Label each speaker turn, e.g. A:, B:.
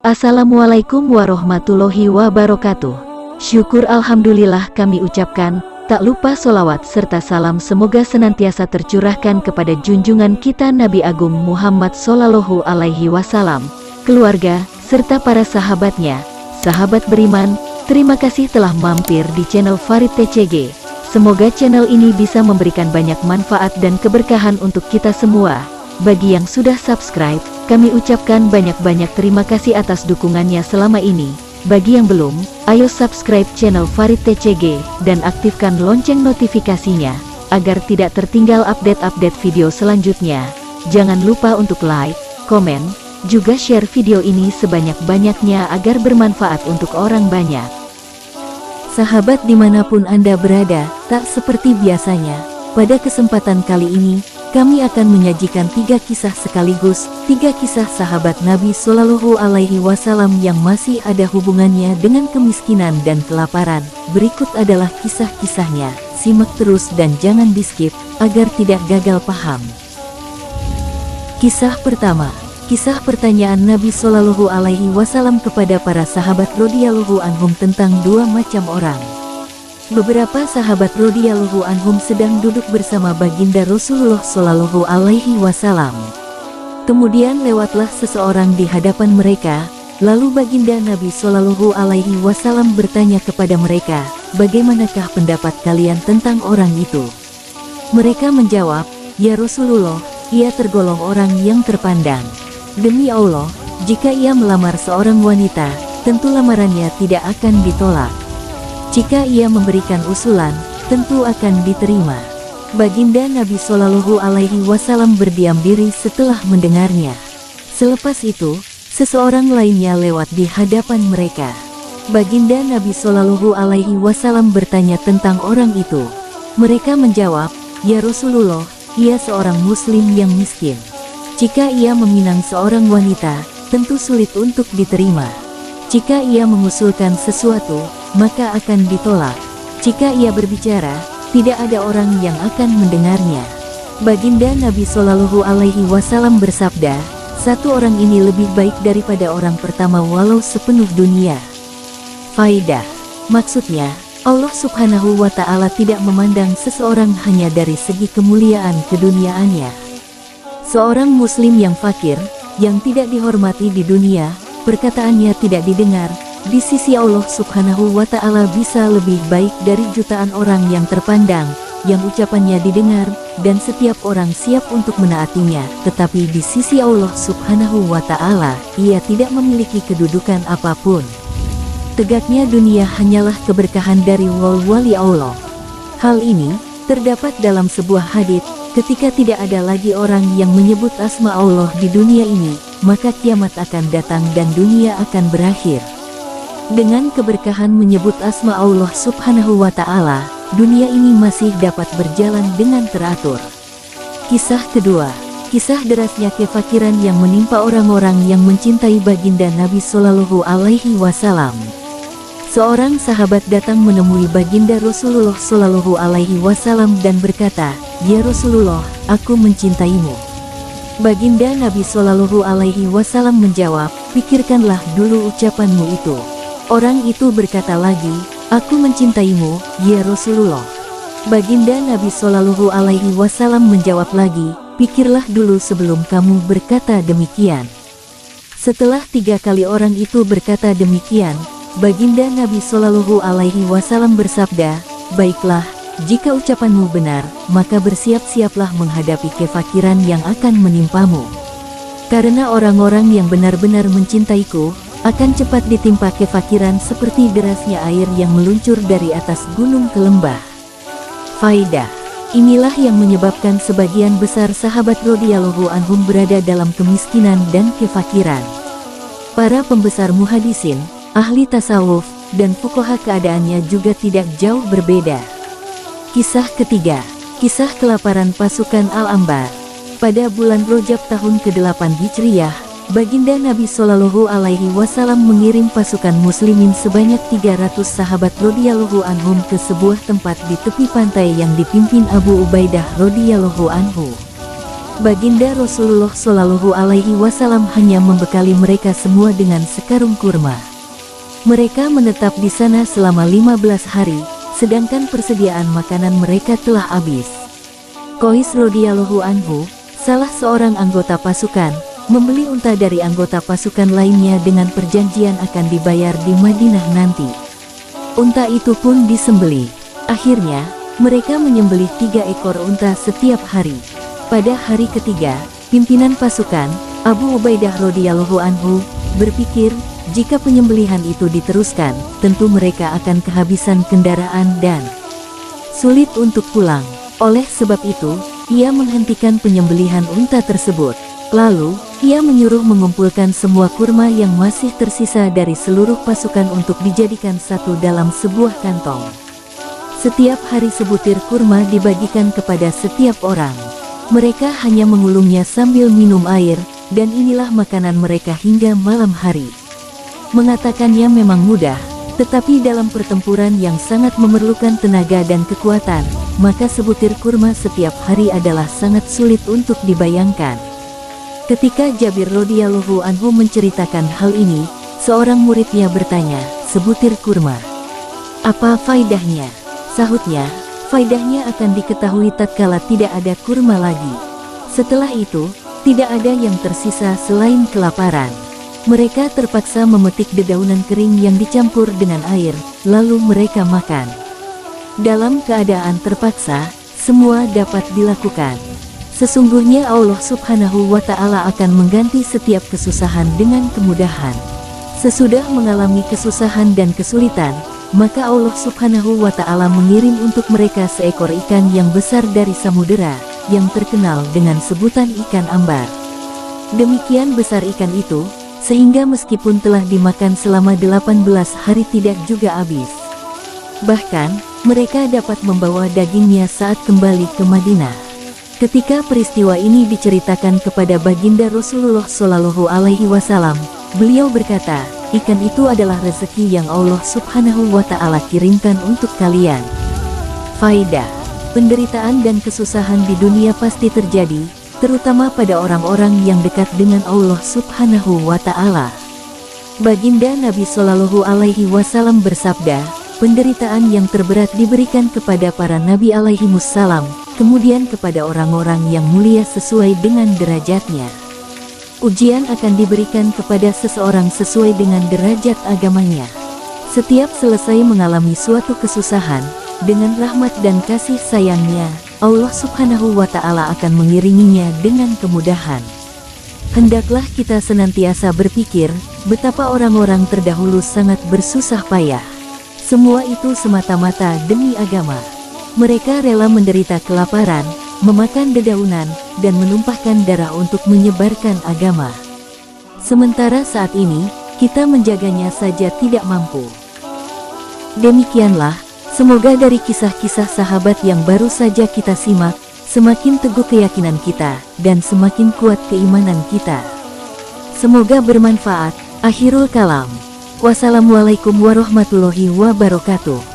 A: Assalamualaikum warahmatullahi wabarakatuh. Syukur alhamdulillah kami ucapkan, tak lupa solawat serta salam semoga senantiasa tercurahkan kepada junjungan kita Nabi Agung Muhammad Sallallahu Alaihi Wasallam, keluarga, serta para sahabatnya. Sahabat beriman, terima kasih telah mampir di channel Farid TCG. Semoga channel ini bisa memberikan banyak manfaat dan keberkahan untuk kita semua. Bagi yang sudah subscribe, kami ucapkan banyak-banyak terima kasih atas dukungannya selama ini. Bagi yang belum, ayo subscribe channel Farid TCG dan aktifkan lonceng notifikasinya agar tidak tertinggal update-update video selanjutnya. Jangan lupa untuk like, komen, juga share video ini sebanyak-banyaknya agar bermanfaat untuk orang banyak. Sahabat dimanapun Anda berada, tak seperti biasanya, pada kesempatan kali ini kami akan menyajikan 3 kisah sekaligus, 3 kisah sahabat Nabi Sallallahu Alaihi Wasallam yang masih ada hubungannya dengan kemiskinan dan kelaparan. Berikut adalah kisah-kisahnya, simak terus dan jangan di-skip, agar tidak gagal paham. Kisah pertama, kisah pertanyaan Nabi Sallallahu Alaihi Wasallam kepada para sahabat radhiyallahu anhum tentang 2 macam orang. Beberapa sahabat radhiyallahu anhum sedang duduk bersama baginda Rasulullah Shallallahu Alaihi Wasallam. Kemudian lewatlah seseorang di hadapan mereka, lalu baginda Nabi Shallallahu Alaihi Wasallam bertanya kepada mereka, bagaimanakah pendapat kalian tentang orang itu? Mereka menjawab, ya Rasulullah, ia tergolong orang yang terpandang. Demi Allah, jika ia melamar seorang wanita, tentu lamarannya tidak akan ditolak. Jika ia memberikan usulan, tentu akan diterima. Baginda Nabi Sallallahu Alaihi Wasallam berdiam diri setelah mendengarnya. Selepas itu, seseorang lainnya lewat di hadapan mereka. Baginda Nabi Sallallahu Alaihi Wasallam bertanya tentang orang itu. Mereka menjawab, ya Rasulullah, ia seorang muslim yang miskin. Jika ia meminang seorang wanita, tentu sulit untuk diterima. Jika ia mengusulkan sesuatu, maka akan ditolak. Jika ia berbicara, tidak ada orang yang akan mendengarnya. Baginda Nabi Sallallahu Alaihi Wasallam bersabda, satu orang ini lebih baik daripada orang pertama walau sepenuh dunia. Faidah, maksudnya, Allah Subhanahu wa Ta'ala tidak memandang seseorang hanya dari segi kemuliaan keduniaannya. Seorang muslim yang fakir, yang tidak dihormati di dunia, perkataannya tidak didengar, di sisi Allah Subhanahu wa Ta'ala bisa lebih baik dari jutaan orang yang terpandang, yang ucapannya didengar, dan setiap orang siap untuk menaatinya. Tetapi di sisi Allah Subhanahu wa Ta'ala, ia tidak memiliki kedudukan apapun. Tegaknya dunia hanyalah keberkahan dari wali Allah. Hal ini terdapat dalam sebuah hadits, ketika tidak ada lagi orang yang menyebut asma Allah di dunia ini, maka kiamat akan datang dan dunia akan berakhir. Dengan keberkahan menyebut asma Allah Subhanahu wa Ta'ala, dunia ini masih dapat berjalan dengan teratur. Kisah kedua, kisah derasnya kefakiran yang menimpa orang-orang yang mencintai baginda Nabi Sallallahu Alaihi Wasallam. Seorang sahabat datang menemui baginda Rasulullah Sallallahu Alaihi Wasallam dan berkata, ya Rasulullah, aku mencintaimu. Baginda Nabi Sallallahu Alaihi Wasallam menjawab, pikirkanlah dulu ucapanmu itu. Orang itu berkata lagi, aku mencintaimu, ya Rasulullah. Baginda Nabi Sallallahu Alaihi Wasallam menjawab lagi, pikirlah dulu sebelum kamu berkata demikian. Setelah 3 kali orang itu berkata demikian, baginda Nabi Sallallahu Alaihi Wasallam bersabda, baiklah, jika ucapanmu benar, maka bersiap-siaplah menghadapi kefakiran yang akan menimpamu. Karena orang-orang yang benar-benar mencintaiku, akan cepat ditimpa kefakiran seperti derasnya air yang meluncur dari atas gunung ke lembah. Faidah, inilah yang menyebabkan sebagian besar sahabat radhiyallahu anhum berada dalam kemiskinan dan kefakiran. Para pembesar muhadisin, ahli tasawuf, dan fuqaha keadaannya juga tidak jauh berbeda. Kisah ketiga, kisah kelaparan pasukan Al-Anbar. Pada bulan Rajab tahun ke-8 Hijriyah, baginda Nabi Sallallahu Alaihi Wasallam mengirim pasukan muslimin sebanyak 300 sahabat radhiyallahu anhum ke sebuah tempat di tepi pantai yang dipimpin Abu Ubaidah radhiyallahu anhu. Baginda Rasulullah Shallallahu Alaihi Wasallam hanya membekali mereka semua dengan sekarung kurma. Mereka menetap di sana selama 15 hari, sedangkan persediaan makanan mereka telah habis. Qais radhiyallahu anhu, salah seorang anggota pasukan, membeli unta dari anggota pasukan lainnya dengan perjanjian akan dibayar di Madinah nanti. Unta itu pun disembelih. Akhirnya, mereka menyembelih 3 ekor unta setiap hari. Pada hari ketiga, pimpinan pasukan, Abu Ubaidah radhiyallahu anhu, berpikir, jika penyembelihan itu diteruskan, tentu mereka akan kehabisan kendaraan dan sulit untuk pulang. Oleh sebab itu, ia menghentikan penyembelihan unta tersebut. Lalu, ia menyuruh mengumpulkan semua kurma yang masih tersisa dari seluruh pasukan untuk dijadikan satu dalam sebuah kantong. Setiap hari sebutir kurma dibagikan kepada setiap orang. Mereka hanya mengulungnya sambil minum air, dan inilah makanan mereka hingga malam hari. Mengatakannya memang mudah, tetapi dalam pertempuran yang sangat memerlukan tenaga dan kekuatan, maka sebutir kurma setiap hari adalah sangat sulit untuk dibayangkan. Ketika Jabir radhiyallahu anhu menceritakan hal ini, seorang muridnya bertanya, "Sebutir kurma, apa faidahnya?" Sahutnya, "Faidahnya akan diketahui tatkala tidak ada kurma lagi. Setelah itu, tidak ada yang tersisa selain kelaparan." Mereka terpaksa memetik dedaunan kering yang dicampur dengan air, lalu mereka makan. Dalam keadaan terpaksa, semua dapat dilakukan. Sesungguhnya Allah Subhanahu wa Ta'ala akan mengganti setiap kesusahan dengan kemudahan. Sesudah mengalami kesusahan dan kesulitan, maka Allah Subhanahu wa Ta'ala mengirim untuk mereka seekor ikan yang besar dari samudera, yang terkenal dengan sebutan ikan ambar. Demikian besar ikan itu, sehingga meskipun telah dimakan selama 18 hari tidak juga habis. Bahkan, mereka dapat membawa dagingnya saat kembali ke Madinah. Ketika peristiwa ini diceritakan kepada Baginda Rasulullah Shallallahu Alaihi Wasallam, beliau berkata, "Ikan itu adalah rezeki yang Allah Subhanahu wa Ta'ala kirimkan untuk kalian." Faidah: penderitaan dan kesusahan di dunia pasti terjadi, terutama pada orang-orang yang dekat dengan Allah Subhanahu wa Ta'ala. Baginda Nabi Shallallahu Alaihi Wasallam bersabda, penderitaan yang terberat diberikan kepada para nabi alaihimussalam, kemudian kepada orang-orang yang mulia sesuai dengan derajatnya. Ujian akan diberikan kepada seseorang sesuai dengan derajat agamanya. Setiap selesai mengalami suatu kesusahan, dengan rahmat dan kasih sayangnya, Allah Subhanahu wa Ta'ala akan mengiringinya dengan kemudahan. Hendaklah kita senantiasa berpikir, betapa orang-orang terdahulu sangat bersusah payah. Semua itu semata-mata demi agama. Mereka rela menderita kelaparan, memakan dedaunan, dan menumpahkan darah untuk menyebarkan agama. Sementara saat ini, kita menjaganya saja tidak mampu. Demikianlah, semoga dari kisah-kisah sahabat yang baru saja kita simak, semakin teguh keyakinan kita, dan semakin kuat keimanan kita. Semoga bermanfaat. Akhirul kalam. Wassalamualaikum warahmatullahi wabarakatuh.